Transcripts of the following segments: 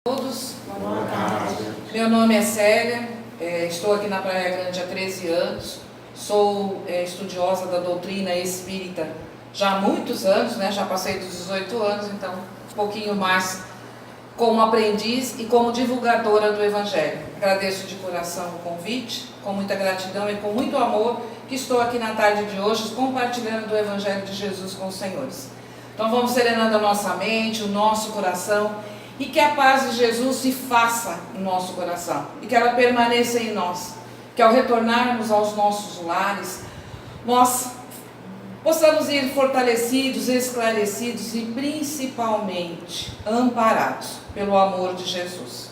Todos, meu nome é Célia, estou aqui na Praia Grande há 13 anos, sou estudiosa da doutrina espírita já há muitos anos, já passei dos 18 anos, então um pouquinho mais como aprendiz e como divulgadora do Evangelho. Agradeço de coração o convite, com muita gratidão e com muito amor que estou aqui na tarde de hoje compartilhando do Evangelho de Jesus com os senhores. Então vamos serenando a nossa mente, o nosso coração, e que a paz de Jesus se faça no nosso coração, e que ela permaneça em nós, que ao retornarmos aos nossos lares, nós possamos ir fortalecidos, esclarecidos e principalmente amparados pelo amor de Jesus.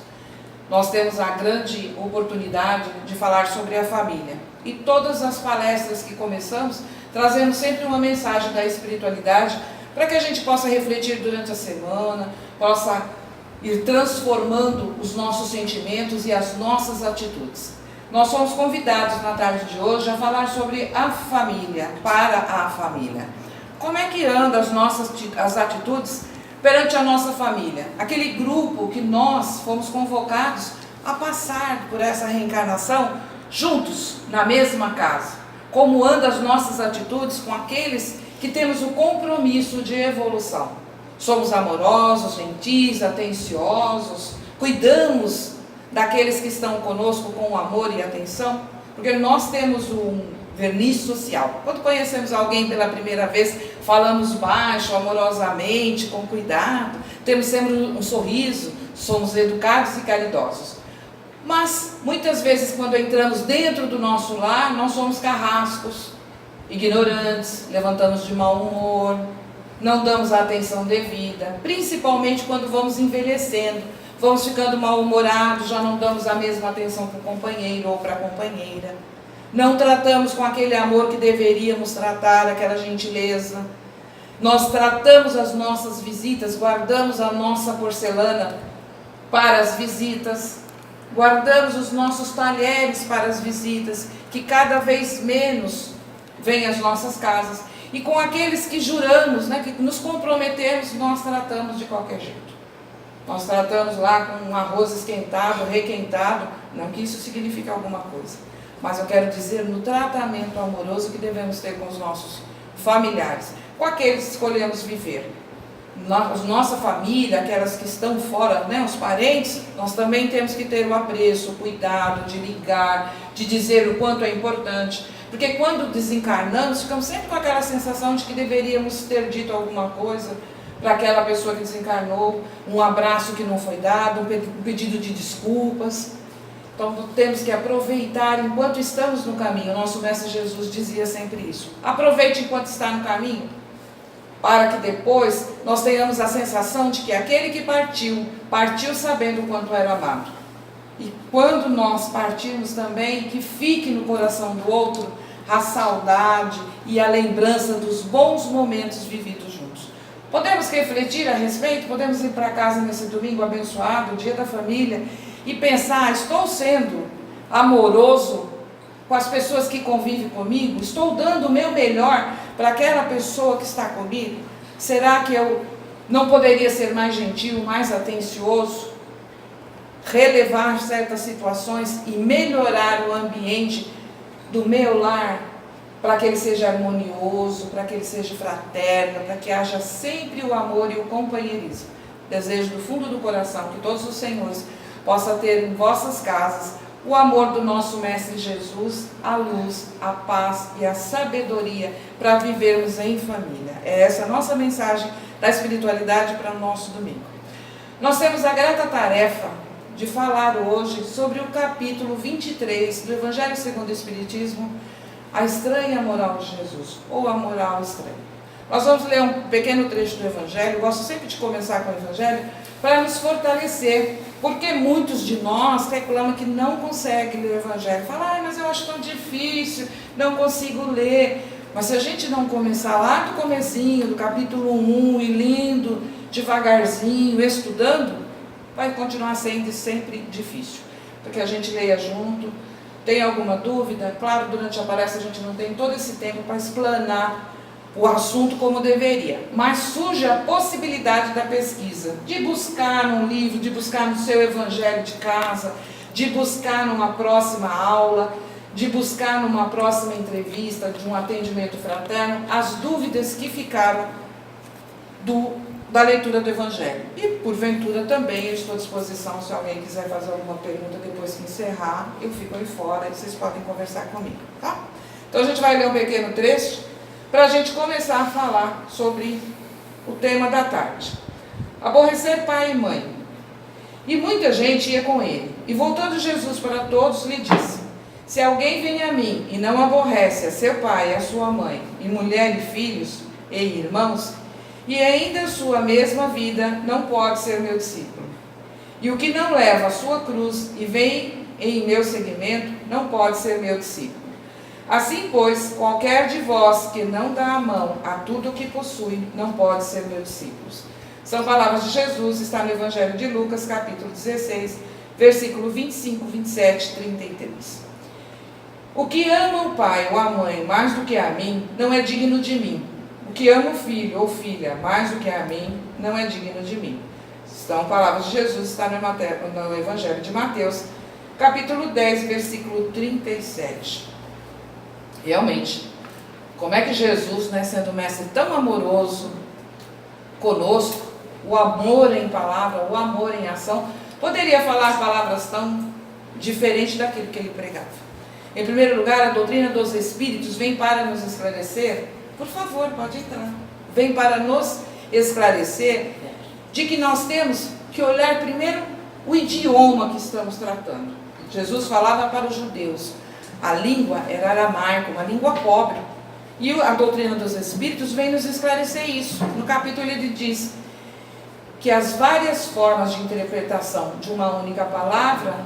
Nós temos a grande oportunidade de falar sobre a família, e todas as palestras que começamos, trazemos sempre uma mensagem da espiritualidade, para que a gente possa refletir durante a semana, possa ir transformando os nossos sentimentos e as nossas atitudes. Nós somos convidados na tarde de hoje a falar sobre a família, para a família. Como é que andam as atitudes perante a nossa família? Aquele grupo que nós fomos convocados a passar por essa reencarnação juntos, na mesma casa. Como andam as nossas atitudes com aqueles que temos o compromisso de evolução? Somos amorosos, gentis, atenciosos, cuidamos daqueles que estão conosco com amor e atenção, porque nós temos um verniz social. Quando conhecemos alguém pela primeira vez, falamos baixo, amorosamente, com cuidado, temos sempre um sorriso, somos educados e caridosos. Mas, muitas vezes, quando entramos dentro do nosso lar, nós somos carrascos, ignorantes, levantamos de mau humor, não damos a atenção devida, principalmente quando vamos envelhecendo, vamos ficando mal-humorados, já não damos a mesma atenção para o companheiro ou para a companheira, não tratamos com aquele amor que deveríamos tratar, aquela gentileza. Nós tratamos as nossas visitas, guardamos a nossa porcelana para as visitas, guardamos os nossos talheres para as visitas, que cada vez menos vêm às nossas casas. E com aqueles que juramos, que nos comprometemos, nós tratamos de qualquer jeito. Nós tratamos lá com um arroz esquentado, requentado, não que isso signifique alguma coisa. Mas eu quero dizer no tratamento amoroso que devemos ter com os nossos familiares, com aqueles que escolhemos viver. Nossa família, aquelas que estão fora, os parentes, nós também temos que ter o apreço, o cuidado de ligar, de dizer o quanto é importante. Porque quando desencarnamos, ficamos sempre com aquela sensação de que deveríamos ter dito alguma coisa para aquela pessoa que desencarnou, um abraço que não foi dado, um pedido de desculpas. Então temos que aproveitar enquanto estamos no caminho. O nosso Mestre Jesus dizia sempre isso. Aproveite enquanto está no caminho, para que depois nós tenhamos a sensação de que aquele que partiu sabendo o quanto era amado. E quando nós partirmos também, que fique no coração do outro a saudade e a lembrança dos bons momentos vividos juntos. Podemos refletir a respeito, podemos ir para casa nesse domingo abençoado, o dia da família, e pensar, estou sendo amoroso com as pessoas que convivem comigo? Estou dando o meu melhor para aquela pessoa que está comigo? Será que eu não poderia ser mais gentil, mais atencioso? Relevar certas situações e melhorar o ambiente do meu lar, para que ele seja harmonioso, para que ele seja fraterno, para que haja sempre o amor e o companheirismo. Desejo do fundo do coração que todos os senhores possam ter em vossas casas o amor do nosso Mestre Jesus, a luz, a paz e a sabedoria para vivermos em família. É essa a nossa mensagem da espiritualidade para o nosso domingo. Nós temos a grata tarefa de falar hoje sobre o capítulo 23 do Evangelho segundo o Espiritismo, a estranha moral de Jesus, ou a moral estranha. Nós vamos ler um pequeno trecho do Evangelho. Eu gosto sempre de começar com o Evangelho, para nos fortalecer, porque muitos de nós reclamam que não conseguem ler o Evangelho. Falam, mas eu acho tão difícil, não consigo ler. Mas se a gente não começar lá do comecinho, do capítulo 1, e lendo devagarzinho, estudando, vai continuar sendo sempre difícil, porque a gente leia junto. Tem alguma dúvida? Claro, durante a palestra a gente não tem todo esse tempo para explanar o assunto como deveria, mas surge a possibilidade da pesquisa, de buscar num livro, de buscar no seu evangelho de casa, de buscar numa próxima aula, de buscar numa próxima entrevista, de um atendimento fraterno, as dúvidas que ficaram da leitura do evangelho. E porventura também eu estou à disposição, se alguém quiser fazer alguma pergunta depois que encerrar, eu fico aí fora e vocês podem conversar comigo, tá? Então a gente vai ler um pequeno trecho para a gente começar a falar sobre o tema da tarde. Aborrecer pai e mãe. E muita gente ia com ele. E voltando Jesus para todos, lhe disse: se alguém vem a mim e não aborrece a seu pai e a sua mãe, e mulher e filhos, e irmãos, e ainda a sua mesma vida, não pode ser meu discípulo. E o que não leva a sua cruz e vem em meu seguimento, não pode ser meu discípulo. Assim, pois, qualquer de vós que não dá a mão a tudo o que possui, não pode ser meu discípulo. São palavras de Jesus, está no Evangelho de Lucas, capítulo 16, versículo 25, 27, 33. O que ama o pai ou a mãe mais do que a mim, não é digno de mim. O que ama o filho ou filha mais do que a mim, não é digno de mim. São palavras de Jesus, está no Evangelho de Mateus, capítulo 10, versículo 37. Realmente, como é que Jesus, sendo um mestre tão amoroso conosco, o amor em palavra, o amor em ação, poderia falar palavras tão diferentes daquilo que ele pregava? Em primeiro lugar, a doutrina dos Espíritos vem para nos esclarecer, por favor, pode entrar, vem para nos esclarecer de que nós temos que olhar primeiro o idioma que estamos tratando. Jesus falava para os judeus. A língua era aramaica, uma língua pobre. E a doutrina dos Espíritos vem nos esclarecer isso. No capítulo ele diz que as várias formas de interpretação de uma única palavra,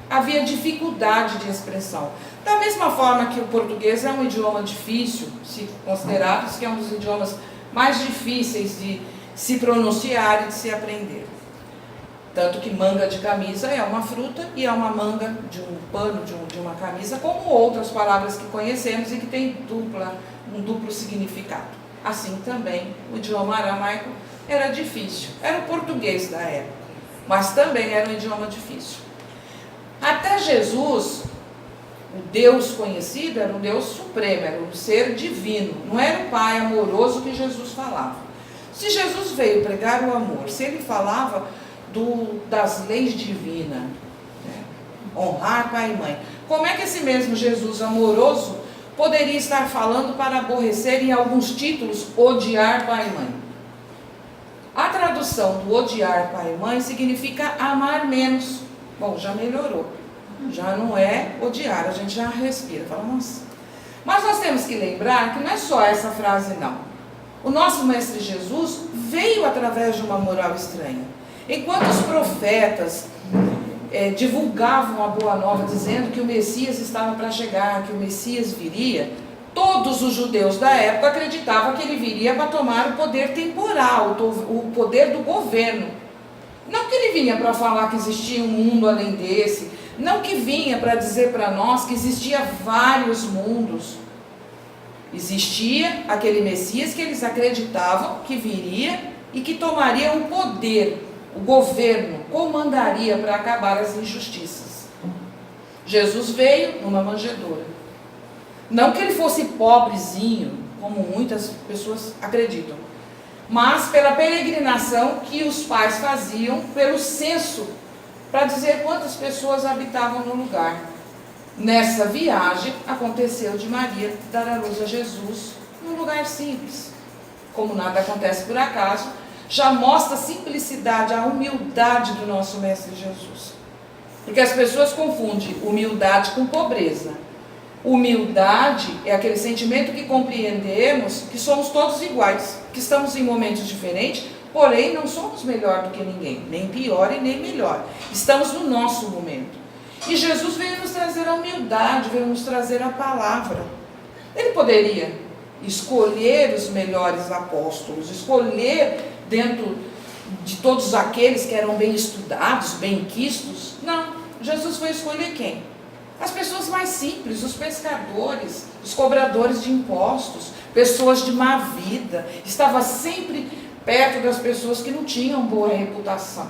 havia dificuldade de expressão. Da mesma forma que o português é um idioma difícil, se considerarmos que é um dos idiomas mais difíceis de se pronunciar e de se aprender. Tanto que manga de camisa é uma fruta e é uma manga de um pano, de uma camisa, como outras palavras que conhecemos e que têm um duplo significado. Assim também o idioma aramaico era difícil, era o português da época, mas também era um idioma difícil. Até Jesus, o Deus conhecido, era um Deus supremo, era um ser divino, não era o Pai amoroso que Jesus falava. Se Jesus veio pregar o amor, se ele falava das leis divinas, honrar pai e mãe, como é que esse mesmo Jesus amoroso poderia estar falando para aborrecer em alguns títulos odiar pai e mãe? A tradução do odiar pai e mãe significa amar menos. Bom, já melhorou, já não é odiar, a gente já respira, fala, nossa. Mas nós temos que lembrar que não é só essa frase não. O nosso mestre Jesus veio através de uma moral estranha. Enquanto os profetas divulgavam a boa nova, dizendo que o Messias estava para chegar, que o Messias viria, todos os judeus da época acreditavam que ele viria para tomar o poder temporal, o poder do governo. Não que ele vinha para falar que existia um mundo além desse, não que vinha para dizer para nós que existia vários mundos. Existia aquele Messias que eles acreditavam que viria e que tomaria o poder. O governo comandaria para acabar as injustiças. Jesus veio numa manjedoura. Não que ele fosse pobrezinho, como muitas pessoas acreditam, mas pela peregrinação que os pais faziam pelo censo, para dizer quantas pessoas habitavam no lugar. Nessa viagem, aconteceu de Maria dar à luz a Jesus num lugar simples. Como nada acontece por acaso, já mostra a simplicidade, a humildade do nosso Mestre Jesus. Porque as pessoas confundem humildade com pobreza. Humildade é aquele sentimento que compreendemos que somos todos iguais, que estamos em momentos diferentes, porém não somos melhor do que ninguém, nem pior e nem melhor. Estamos no nosso momento. E Jesus veio nos trazer a humildade, veio nos trazer a palavra. Ele poderia escolher os melhores apóstolos, escolher dentro de todos aqueles que eram bem estudados, bem quistos. Não, Jesus foi escolher quem? As pessoas mais simples, os pescadores, os cobradores de impostos, pessoas de má vida, estava sempre perto das pessoas que não tinham boa reputação.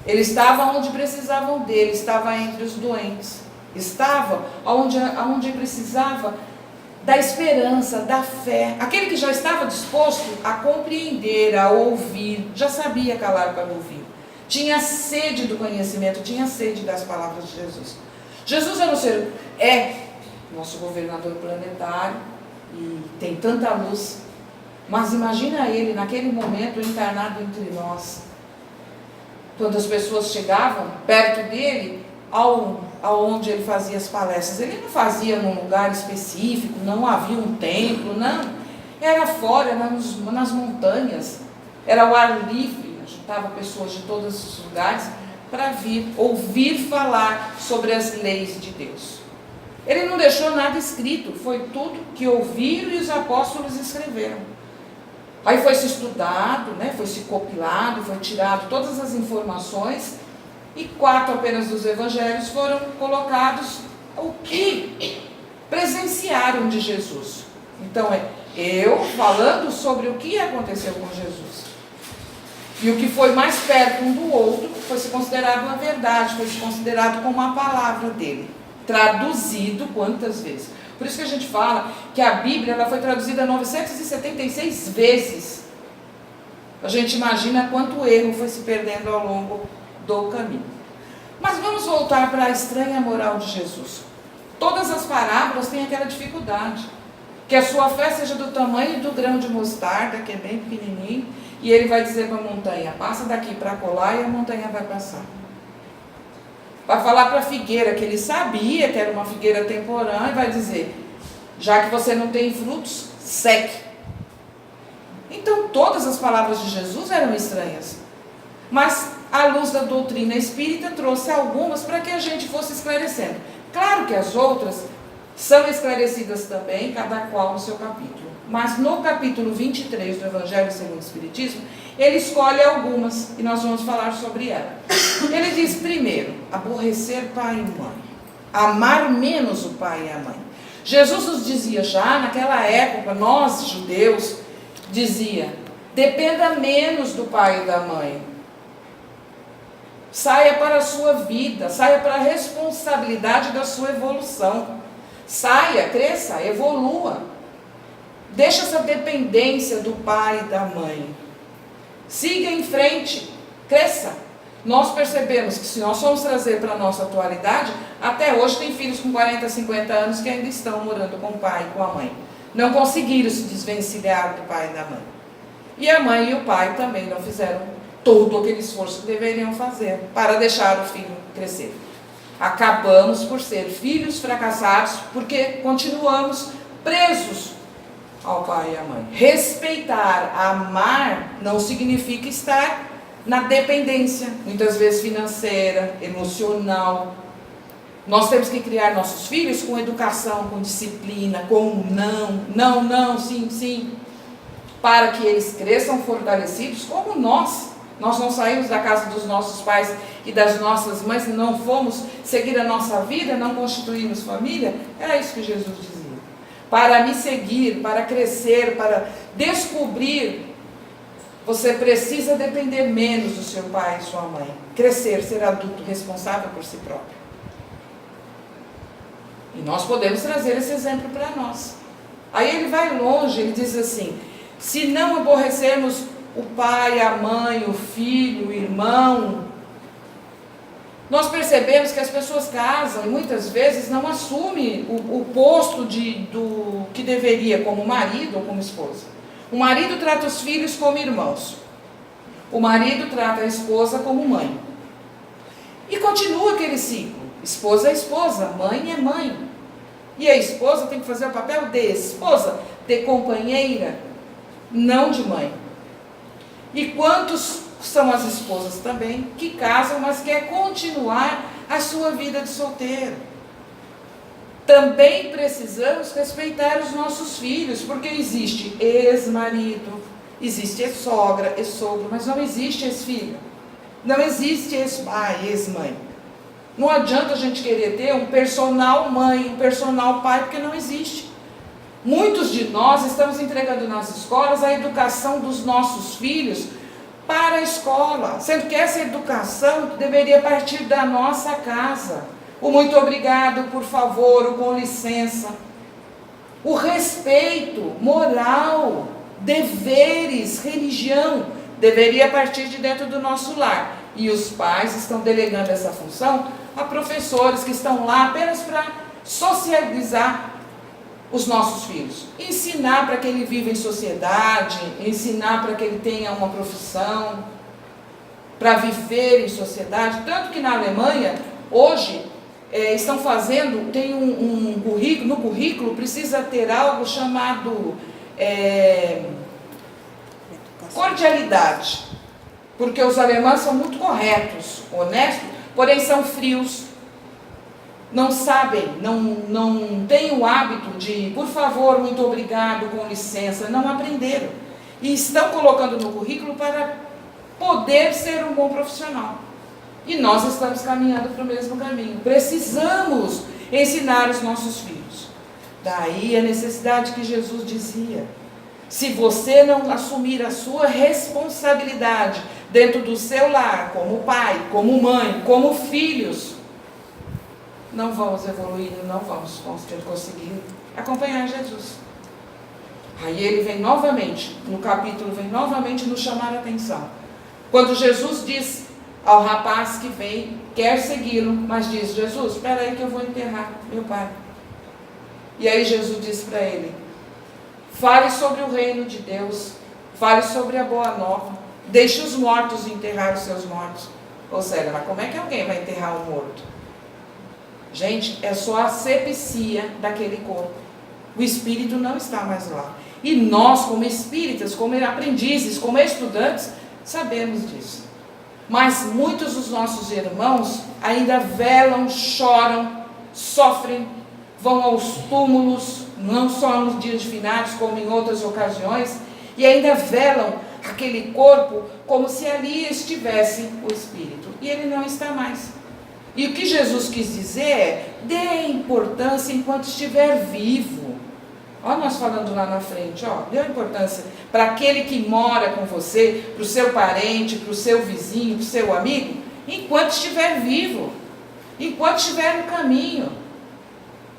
Ele estava onde precisavam dele, estava entre os doentes, estava onde precisava da esperança, da fé. Aquele que já estava disposto a compreender, a ouvir, já sabia calar para ouvir. Tinha sede do conhecimento, tinha sede das palavras de Jesus. Jesus é nosso governador planetário e tem tanta luz, mas imagina ele naquele momento encarnado entre nós. Quando as pessoas chegavam perto dele, aonde ele fazia as palestras, ele não fazia num lugar específico, não havia um templo, não. Era fora, nas montanhas, era ao ar livre, juntava pessoas de todos os lugares para ouvir falar sobre as leis de Deus. Ele não deixou nada escrito, foi tudo que ouviram e os apóstolos escreveram. Aí foi se estudado, foi se compilado, foi tirado todas as informações, e 4 apenas dos evangelhos foram colocados o que presenciaram de Jesus. Então eu falando sobre o que aconteceu com Jesus. E o que foi mais perto um do outro foi se considerado uma verdade, foi se considerado como a palavra dele. Traduzido quantas vezes? Por isso que a gente fala que a Bíblia ela foi traduzida 976 vezes. A gente imagina quanto erro foi se perdendo ao longo do caminho. Mas vamos voltar para a estranha moral de Jesus. Todas as parábolas têm aquela dificuldade. Que a sua fé seja do tamanho do grão de mostarda, que é bem pequenininho, e ele vai dizer para a montanha, passa daqui para colar, e a montanha vai passar. Vai falar para a figueira, que ele sabia que era uma figueira temporã, e vai dizer, já que você não tem frutos, seque. Então todas as palavras de Jesus eram estranhas. Mas a luz da doutrina espírita trouxe algumas para que a gente fosse esclarecendo. Claro que as outras são esclarecidas também, cada qual no seu capítulo. Mas no capítulo 23 do Evangelho segundo o Espiritismo, ele escolhe algumas e nós vamos falar sobre ela. Ele diz, primeiro, aborrecer pai e mãe, amar menos o pai e a mãe. Jesus nos dizia já naquela época, nós judeus, dizia, dependa menos do pai e da mãe. Saia para a sua vida, saia para a responsabilidade da sua evolução. Saia, cresça, evolua. Deixa essa dependência do pai e da mãe. Siga em frente, cresça. Nós percebemos que se nós formos trazer para a nossa atualidade, até hoje tem filhos com 40, 50 anos que ainda estão morando com o pai e com a mãe. Não conseguiram se desvencilhar do pai e da mãe. E a mãe e o pai também não fizeram todo aquele esforço que deveriam fazer para deixar o filho crescer. Acabamos por ser filhos fracassados porque continuamos presos ao pai e à mãe. Respeitar, amar, não significa estar na dependência, muitas vezes financeira, emocional. Nós temos que criar nossos filhos com educação, com disciplina, com não, sim, para que eles cresçam fortalecidos como nós. Nós não saímos da casa dos nossos pais e das nossas mães, não fomos seguir a nossa vida, não constituímos família. Era isso que Jesus dizia. Para me seguir, para crescer, para descobrir, você precisa depender menos do seu pai e sua mãe. Crescer, ser adulto, responsável por si próprio. E nós podemos trazer esse exemplo para nós. Aí ele vai longe, ele diz assim, se não aborrecermos o pai, a mãe, o filho, o irmão, nós percebemos que as pessoas casam e muitas vezes não assumem o posto do que deveria como marido ou como esposa. O marido trata os filhos como irmãos. O marido trata a esposa como mãe. E continua aquele ciclo. Esposa é esposa, mãe é mãe. E a esposa tem que fazer o papel de esposa, de companheira, não de mãe. E quantos são as esposas também que casam, mas quer continuar a sua vida de solteiro? Também precisamos respeitar os nossos filhos, porque existe ex-marido, existe ex-sogra, ex-sogro, mas não existe ex-filho, não existe ex-pai, ex-mãe. Não adianta a gente querer ter um personal mãe, um personal pai, porque não existe. Muitos de nós estamos entregando nas escolas a educação dos nossos filhos para a escola, sendo que essa educação deveria partir da nossa casa. O muito obrigado, por favor, o com licença, o respeito, moral, deveres, religião, deveria partir de dentro do nosso lar. E os pais estão delegando essa função a professores que estão lá apenas para socializar os nossos filhos. Ensinar para que ele viva em sociedade, ensinar para que ele tenha uma profissão, para viver em sociedade. Tanto que na Alemanha, hoje, estão fazendo, tem um currículo, no currículo precisa ter algo chamado cordialidade, porque os alemães são muito corretos, honestos, porém são frios, não sabem, não têm o hábito de, por favor, muito obrigado, com licença, não aprenderam, e estão colocando no currículo para poder ser um bom profissional. E nós estamos caminhando para o mesmo caminho. Precisamos ensinar os nossos filhos. Daí a necessidade que Jesus dizia: se você não assumir a sua responsabilidade dentro do seu lar, como pai, como mãe, como filhos, não vamos evoluir, não vamos conseguir acompanhar Jesus. Aí ele vem novamente, no capítulo, vem novamente nos chamar a atenção. Quando Jesus diz ao rapaz que vem, quer segui-lo, mas diz: Jesus, espera aí que eu vou enterrar meu pai. E aí Jesus diz para ele: fale sobre o reino de Deus, fale sobre a boa nova, deixe os mortos enterrar os seus mortos. Ou seja, mas como é que alguém vai enterrar um morto? Gente, é só a asepsia daquele corpo. O espírito não está mais lá. E nós, como espíritas, como aprendizes, como estudantes, sabemos disso. Mas muitos dos nossos irmãos ainda velam, choram, sofrem, vão aos túmulos, não só nos dias de finados, como em outras ocasiões, e ainda velam aquele corpo como se ali estivesse o espírito. E ele não está mais. E o que Jesus quis dizer é: dê importância enquanto estiver vivo. Olha nós falando lá na frente, dê importância para aquele que mora com você, para o seu parente, para o seu vizinho, para o seu amigo, enquanto estiver vivo, enquanto estiver no caminho.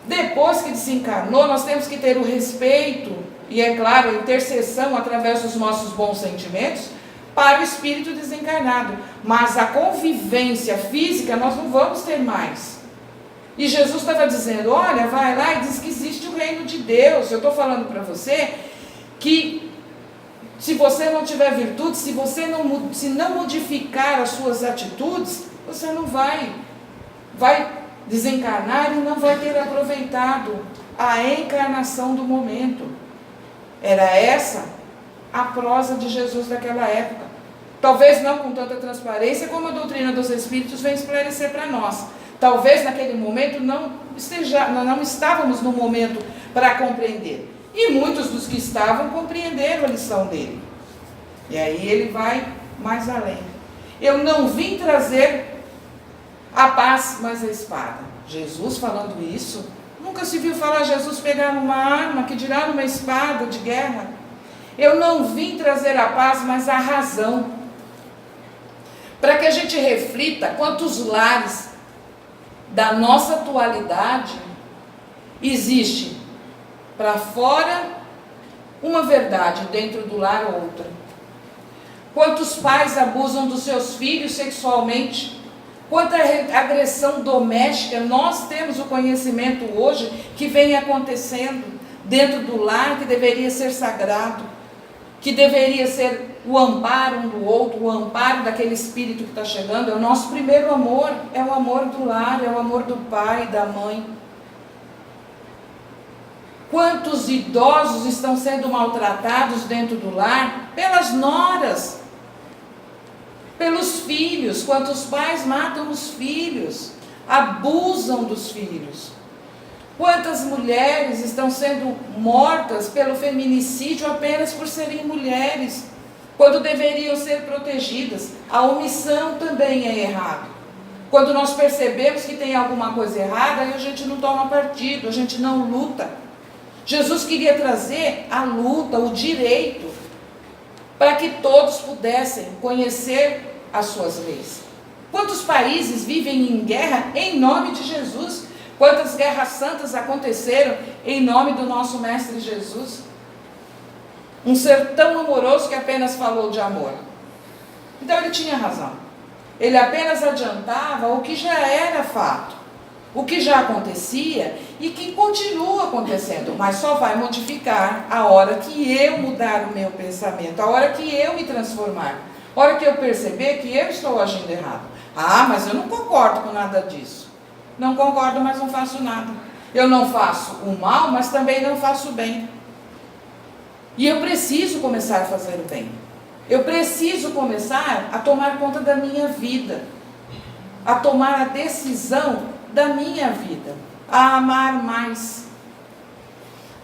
Depois que desencarnou, nós temos que ter o respeito e, é claro, a intercessão através dos nossos bons sentimentos para o espírito desencarnado. Mas a convivência física nós não vamos ter mais. E Jesus estava dizendo: olha, vai lá e diz que existe o reino de Deus. Eu estou falando para você que se você não tiver virtude, se você não modificar as suas atitudes, você não vai desencarnar e não vai ter aproveitado a encarnação do momento. Era essa a prosa de Jesus daquela época. Talvez não com tanta transparência como a doutrina dos Espíritos vem esclarecer para nós. Talvez naquele momento não estávamos no momento para compreender. E muitos dos que estavam compreenderam a lição dele. E aí ele vai mais além. Eu não vim trazer a paz, mas a espada. Jesus falando isso, nunca se viu falar Jesus pegar uma arma, que dirá uma espada de guerra. Eu não vim trazer a paz, mas a razão. Para que a gente reflita quantos lares da nossa atualidade existe para fora uma verdade, dentro do lar outra. Quantos pais abusam dos seus filhos sexualmente? Quanta agressão doméstica nós temos o conhecimento hoje que vem acontecendo dentro do lar, que deveria ser sagrado, que deveria ser o amparo um do outro, o amparo daquele espírito que está chegando. É o nosso primeiro amor, é o amor do lar, é o amor do pai, da mãe. Quantos idosos estão sendo maltratados dentro do lar pelas noras, pelos filhos? Quantos pais matam os filhos, abusam dos filhos? Quantas mulheres estão sendo mortas pelo feminicídio apenas por serem mulheres, quando deveriam ser protegidas? A omissão também é errado. Quando nós percebemos que tem alguma coisa errada, aí a gente não toma partido, a gente não luta. Jesus queria trazer a luta, o direito, para que todos pudessem conhecer as suas leis. Quantos países vivem em guerra em nome de Jesus? Quantas guerras santas aconteceram em nome do nosso Mestre Jesus? Um ser tão amoroso que apenas falou de amor. Então ele tinha razão. Ele apenas adiantava o que já era fato, o que já acontecia e que continua acontecendo, mas só vai modificar a hora que eu mudar o meu pensamento, a hora que eu me transformar, a hora que eu perceber que eu estou agindo errado. Ah, mas eu não concordo com nada disso. Não concordo, mas não faço nada. Eu não faço o mal, mas também não faço o bem. E eu preciso começar a fazer o bem. Eu preciso começar a tomar conta da minha vida, a tomar a decisão da minha vida, a amar mais,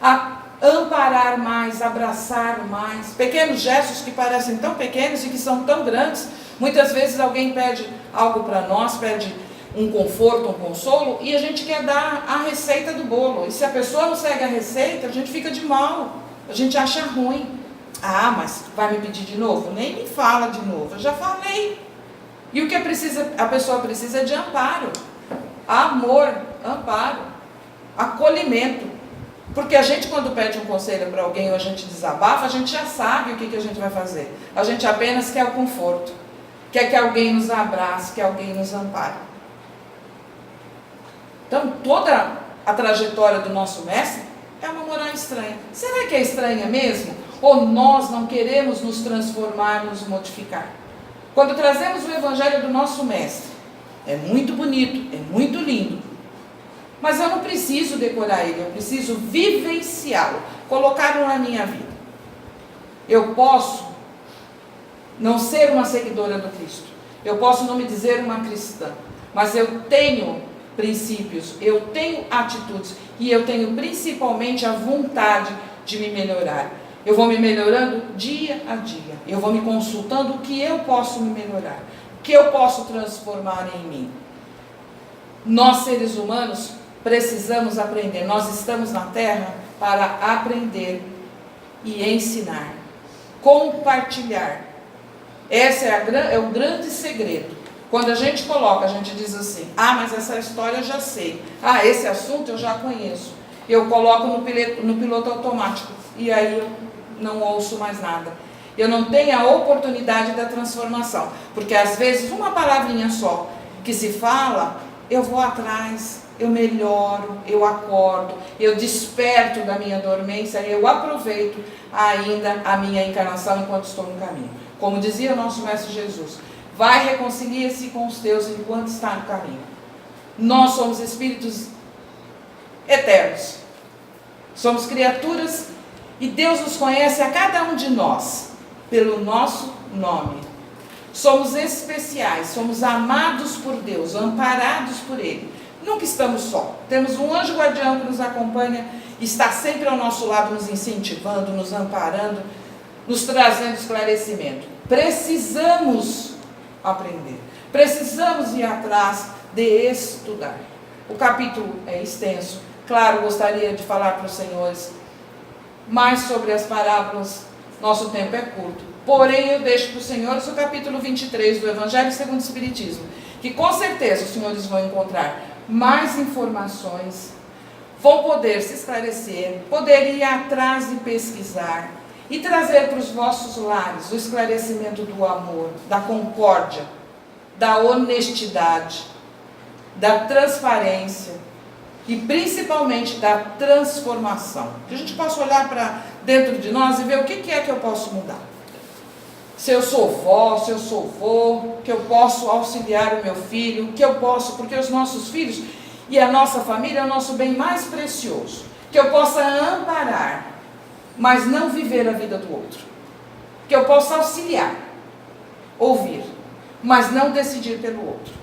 a amparar mais, abraçar mais. Pequenos gestos que parecem tão pequenos e que são tão grandes. Muitas vezes alguém pede algo para nós, pede um conforto, um consolo, e a gente quer dar a receita do bolo. E se a pessoa não segue a receita, a gente fica de mal, a gente acha ruim. Ah, mas vai me pedir de novo? Nem me fala de novo, eu já falei. E o que a pessoa precisa é de amparo, amor, amparo, acolhimento. Porque a gente, quando pede um conselho para alguém ou a gente desabafa, a gente já sabe o que a gente vai fazer. A gente apenas quer o conforto, quer que alguém nos abrace, que alguém nos ampare. Então, toda a trajetória do nosso mestre é uma moral estranha. Será que é estranha mesmo? Ou nós não queremos nos transformar, nos modificar? Quando trazemos o evangelho do nosso mestre, é muito bonito, é muito lindo, mas eu não preciso decorar ele, eu preciso vivenciá-lo, colocá-lo na minha vida. Eu posso não ser uma seguidora do Cristo, eu posso não me dizer uma cristã, mas eu tenho princípios, eu tenho atitudes e eu tenho principalmente a vontade de me melhorar. Eu vou me melhorando dia a dia, eu vou me consultando o que eu posso me melhorar, o que eu posso transformar em mim. Nós, seres humanos, precisamos aprender. Nós estamos na Terra para aprender e ensinar, compartilhar. Esse é o grande segredo. Quando a gente coloca, a gente diz assim: ah, mas essa história eu já sei. Ah, esse assunto eu já conheço. Eu coloco no piloto automático e aí eu não ouço mais nada. Eu não tenho a oportunidade da transformação, porque às vezes uma palavrinha só que se fala, eu vou atrás, eu melhoro, eu acordo, eu desperto da minha dormência, eu aproveito ainda a minha encarnação enquanto estou no caminho. Como dizia o nosso Mestre Jesus: vai, reconcilia-se com os teus enquanto está no caminho. Nós somos espíritos eternos, somos criaturas e Deus nos conhece a cada um de nós pelo nosso nome. Somos especiais, somos amados por Deus, amparados por Ele. Nunca estamos só. Temos um anjo guardião que nos acompanha, está sempre ao nosso lado, nos incentivando, nos amparando, nos trazendo esclarecimento. Precisamos aprender, precisamos ir atrás de estudar. O capítulo é extenso, claro, gostaria de falar para os senhores mais sobre as parábolas, nosso tempo é curto. Porém, eu deixo para os senhores o capítulo 23 do Evangelho segundo o Espiritismo, que com certeza os senhores vão encontrar mais informações, vão poder se esclarecer, poder ir atrás e pesquisar, e trazer para os vossos lares o esclarecimento do amor, da concórdia, da honestidade, da transparência e principalmente da transformação. Que a gente possa olhar para dentro de nós e ver o que é que eu posso mudar. Se eu sou vó, se eu sou vô, que eu posso auxiliar o meu filho, que eu posso, porque os nossos filhos e a nossa família é o nosso bem mais precioso, que eu possa amparar, mas não viver a vida do outro, que eu possa auxiliar, ouvir, mas não decidir pelo outro,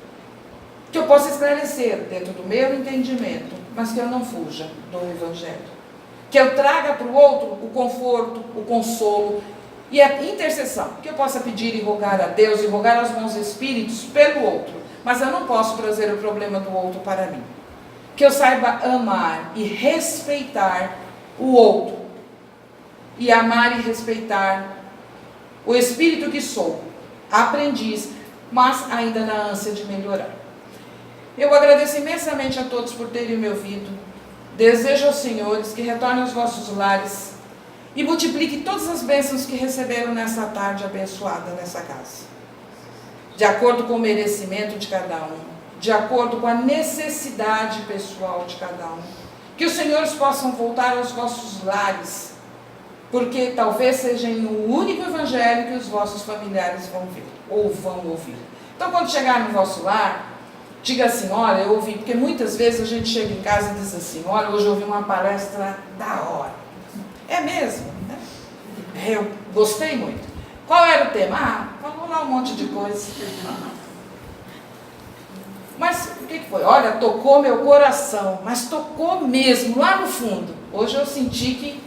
que eu possa esclarecer dentro do meu entendimento, mas que eu não fuja do Evangelho, que eu traga para o outro o conforto, o consolo e a intercessão, que eu possa pedir e rogar a Deus e rogar aos bons espíritos pelo outro, mas eu não posso trazer o problema do outro para mim. Que eu saiba amar e respeitar o outro, e amar e respeitar o espírito que sou, aprendiz, mas ainda na ânsia de melhorar. Eu agradeço imensamente a todos por terem me ouvido. Desejo aos senhores que retornem aos vossos lares e multipliquem todas as bênçãos que receberam nessa tarde abençoada nessa casa, de acordo com o merecimento de cada um, de acordo com a necessidade pessoal de cada um. Que os senhores possam voltar aos vossos lares, porque talvez seja o único evangelho que os vossos familiares vão ver, ou vão ouvir. Então, quando chegar no vosso lar, diga assim: olha, eu ouvi, porque muitas vezes a gente chega em casa e diz assim: olha, hoje eu ouvi uma palestra da hora. É mesmo, né? Eu gostei muito. Qual era o tema? Ah, falou lá um monte de coisa. Mas o que foi? Olha, tocou meu coração, mas tocou mesmo, lá no fundo. Hoje eu senti que...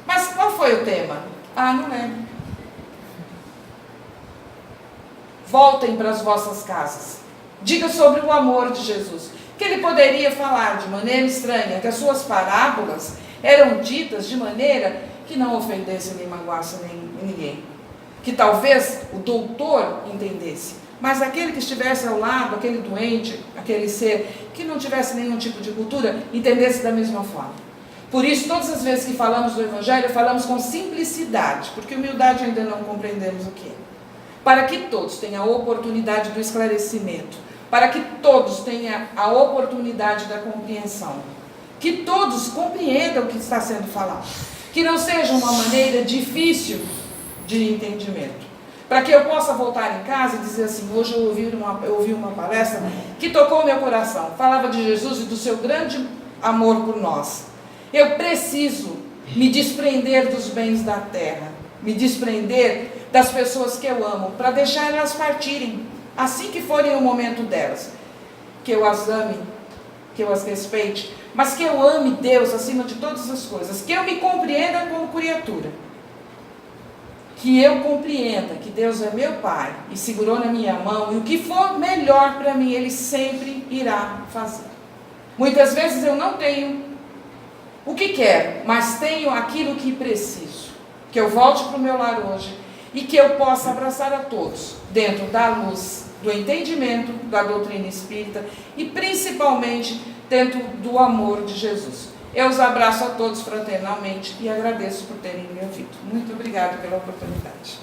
Mas qual foi o tema? Ah, não lembro. Voltem para as vossas casas. Diga sobre o amor de Jesus. Que ele poderia falar de maneira estranha, que as suas parábolas eram ditas de maneira que não ofendesse nem magoasse ninguém. Que talvez o doutor entendesse, mas aquele que estivesse ao lado, aquele doente, aquele ser que não tivesse nenhum tipo de cultura, entendesse da mesma forma. Por isso, todas as vezes que falamos do Evangelho, falamos com simplicidade, porque humildade ainda não compreendemos o que é. Para que todos tenham a oportunidade do esclarecimento, para que todos tenham a oportunidade da compreensão, que todos compreendam o que está sendo falado, que não seja uma maneira difícil de entendimento, para que eu possa voltar em casa e dizer assim: hoje eu ouvi uma palestra que tocou meu coração, falava de Jesus e do seu grande amor por nós. Eu preciso me desprender dos bens da terra, me desprender das pessoas que eu amo, para deixar elas partirem, assim que forem o momento delas. Que eu as ame, que eu as respeite, mas que eu ame Deus acima de todas as coisas, que eu me compreenda como criatura, que eu compreenda que Deus é meu Pai e segurou na minha mão, e o que for melhor para mim, Ele sempre irá fazer. Muitas vezes eu não tenho o que quero, mas tenho aquilo que preciso. Que eu volte para o meu lar hoje e que eu possa abraçar a todos dentro da luz, do entendimento da doutrina espírita e principalmente dentro do amor de Jesus. Eu os abraço a todos fraternalmente e agradeço por terem me ouvido. Muito obrigada pela oportunidade.